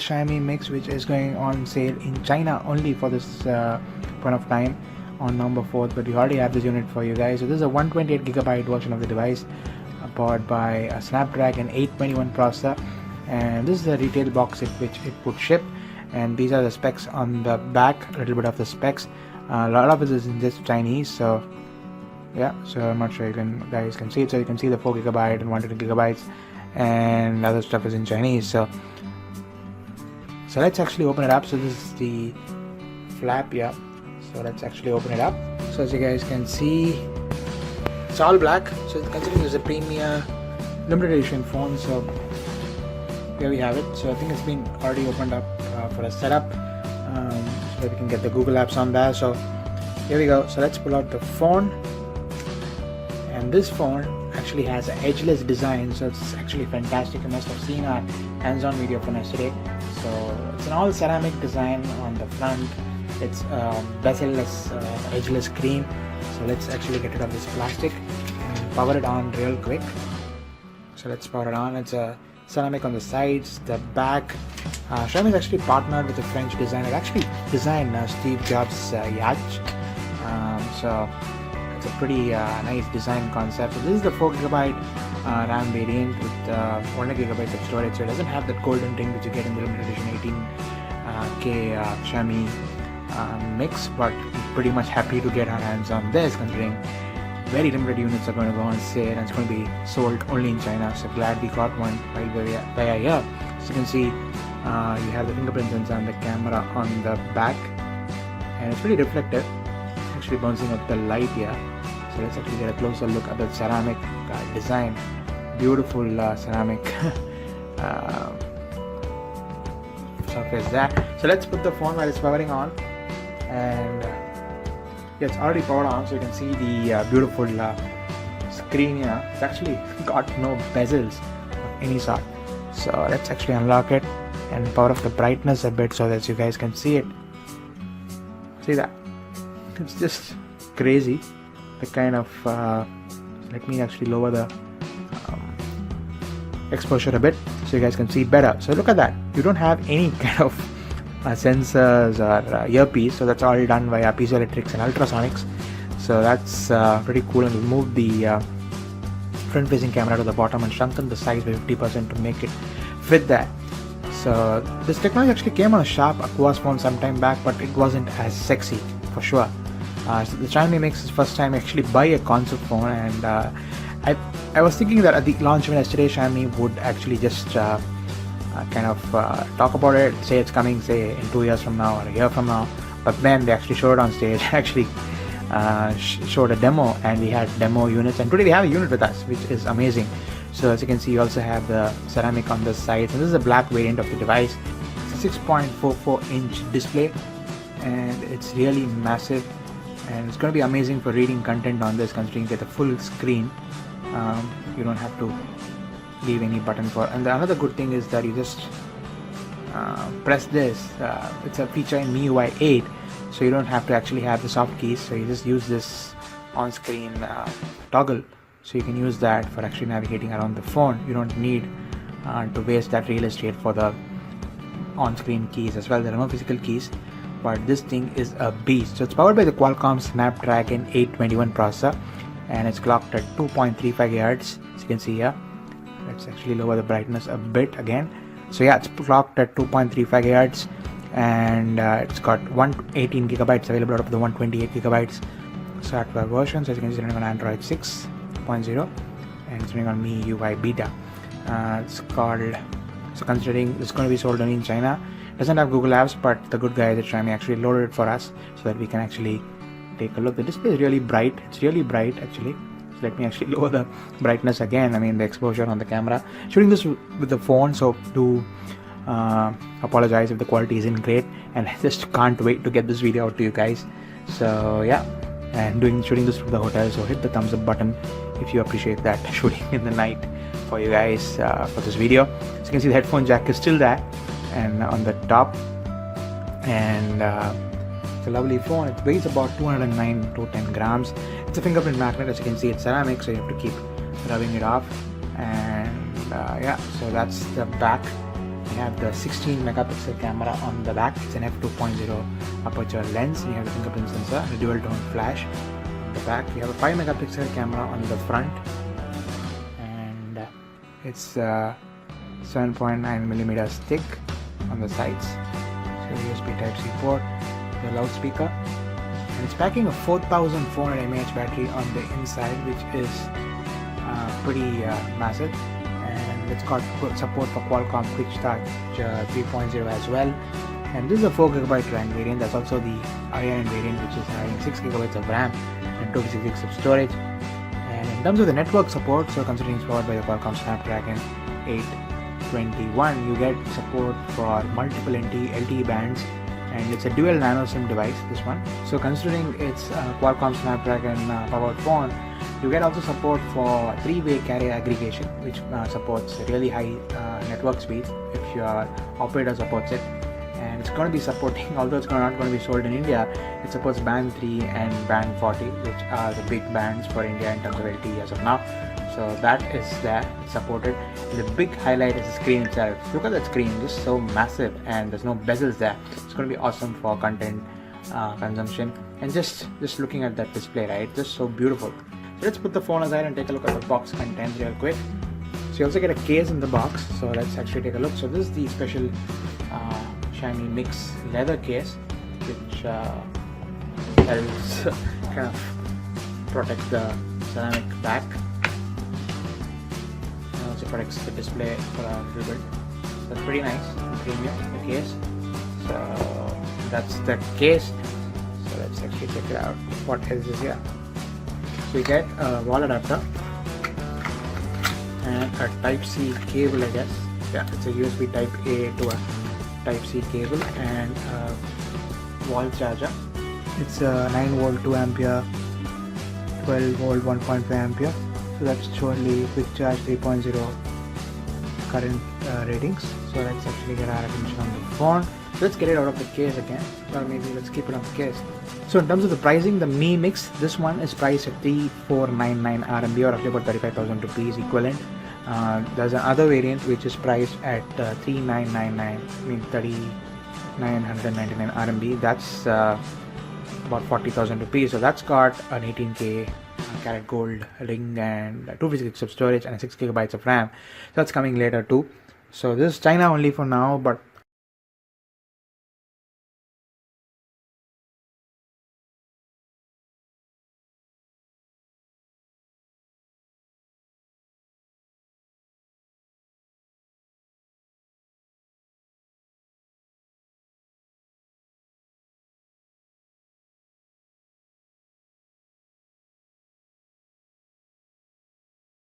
Xiaomi Mix, which is going on sale in China only for this point of time on November 4th, but we already have this unit for you guys. So this is a 128GB version of the device, powered by a Snapdragon 821 processor, and this is the retail box which it would ship. And these are the specs on the back, a little bit of the specs. A lot of it is in just Chinese, so yeah, so I'm not sure you guys can see it. So you can see the 4GB and 128GB, and other stuff is in Chinese. So let's actually open it up. So this is the flap, yeah. So let's actually open it up. So as you guys can see, it's all black. So considering it's a premier limited edition phone, so here we have it. So I think it's been already opened up for a setup, so that we can get the Google apps on there. So here we go. So let's pull out the phone, and this phone actually has an edgeless design, so it's actually fantastic. You must have seen our hands-on video from yesterday. So it's an all ceramic design on the front. It's bezel-less, edgeless screen. So let's actually get rid of this plastic and power it on real quick. So let's power it on. It's a ceramic on the sides, the back. Xiaomi is actually partnered with a French designer. It actually designed Steve Jobs' yacht. So it's a pretty nice design concept. So this is the 4GB RAM variant with 1GB of storage. So it doesn't have that golden ring which you get in the limited edition 18K Xiaomi Mix, but I'm pretty much happy to get our hands on this, considering very limited units are going to go on sale and it's going to be sold only in China. So glad we got one while we are here. So you can see you have the fingerprint sensor and the camera on the back, and it's pretty reflective, actually bouncing up the light here. So let's actually get a closer look at the ceramic design. Beautiful ceramic surface there. So let's put the phone while it's powering on, and yeah, it's already powered on. So you can see the beautiful screen here. It's actually got no bezels of any sort. So let's actually unlock it and power off the brightness a bit so that you guys can see it. See that? It's just crazy. The kind of let me actually lower the exposure a bit so you guys can see better. So look at that. You don't have any kind of sensors or earpiece, so that's all done via piezoelectrics and ultrasonics. So that's pretty cool. And we moved the front-facing camera to the bottom and shrunken the size by 50% to make it fit that. So this technology actually came on a Sharp Aqua's phone some time back, but it wasn't as sexy for sure. So the Xiaomi makes its first time actually buy a concept phone, and I was thinking that at the launch event yesterday, Xiaomi would actually just kind of talk about it, say it's coming, say in 2 years from now or a year from now. But then they actually showed it on stage, actually showed a demo, and we had demo units, and today we have a unit with us, which is amazing. So as you can see, you also have the ceramic on the sides, and this is a black variant of the device. It's a 6.44-inch display, and it's really massive, and it's going to be amazing for reading content on this, considering you get the full screen. You don't have to leave any button for. And the another good thing is that you just press this. It's a feature in MIUI 8, so you don't have to actually have the soft keys. So you just use this on-screen toggle. So you can use that for actually navigating around the phone. You don't need to waste that real estate for the on-screen keys as well. There are no physical keys, but this thing is a beast. So it's powered by the Qualcomm Snapdragon 821 processor, and it's clocked at 2.35 GHz, as you can see here. Let's actually lower the brightness a bit again. So yeah, it's clocked at 2.35 GHz, and it's got 118 GB available out of the 128 GB software version. So as you can see, it's running on Android 6.0, and it's running on MIUI Beta. It's called, so considering it's going to be sold only in China, it doesn't have Google Apps, but the good guys at Xiaomi actually loaded it for us so that we can actually take a look. The display is really bright. It's really bright actually. So let me actually lower the brightness again. I mean the exposure on the camera. Shooting this with the phone, so do apologize if the quality isn't great, and I just can't wait to get this video out to you guys. So yeah, and shooting this from the hotel, so hit the thumbs up button if you appreciate that shooting in the night for you guys for this video. So you can see the headphone jack is still there and on the top, and it's a lovely phone. It weighs about 209 to 10 grams. It's a fingerprint magnet. As you can see, it's ceramic, so you have to keep rubbing it off. And yeah, so that's the back. You have the 16 megapixel camera on the back. It's an f2.0 aperture lens. You have the fingerprint sensor, the dual tone flash on the back. You have a 5 megapixel camera on the front, and it's 7.9 millimeters thick on the sides. So USB Type-C port, the loudspeaker, and it's packing a 4400 mAh battery on the inside, which is pretty massive. And it's got support for Qualcomm Quick Start 3.0 as well. And this is a 4GB RAM variant. That's also the higher-end variant, which is having 6GB of RAM and 256 of storage. And in terms of the network support, so considering it's powered by the Qualcomm Snapdragon 821, you get support for multiple LTE bands, and it's a dual Nano-SIM device, this one. So considering it's Qualcomm Snapdragon powered phone, you get also support for 3-way carrier aggregation, which supports really high network speeds if your operator supports it. And it's going to be supporting, although it's not going to be sold in India, it supports band 3 and band 40, which are the big bands for India in terms of LTE as of now. So that is there, supported. The big highlight is the screen itself. Look at that screen, just so massive, and there's no bezels there. It's going to be awesome for content consumption. And just looking at that display, right, just so beautiful. So let's put the phone aside and take a look at the box contents real quick. So you also get a case in the box, so let's actually take a look. So this is the special Xiaomi Mix leather case, which helps kind of protect the ceramic back. And also protects the display for a little bit. So that's pretty nice, premium, the case. So that's the case. So let's actually check it out. What else is here? So you get a wall adapter and a Type-C cable, I guess. Yeah, it's a USB Type A to a Type-C cable, and a wall charger. It's a 9V 2 ampere, 12V 1.5 ampere. So that's surely quick charge 3.0 current ratings. So let's actually get our attention on the phone. Let's get it out of the case again, or maybe let's keep it on the case. So in terms of the pricing, the Mi Mix, this one is priced at 3499 RMB, or roughly about 35,000 rupees equivalent. There's another variant which is priced at 3999, I mean 3999 RMB. That's about 40,000 rupees. So that's got an 18K carat gold ring and 256 of storage and 6GB of RAM. So that's coming later too. So this is China only for now, but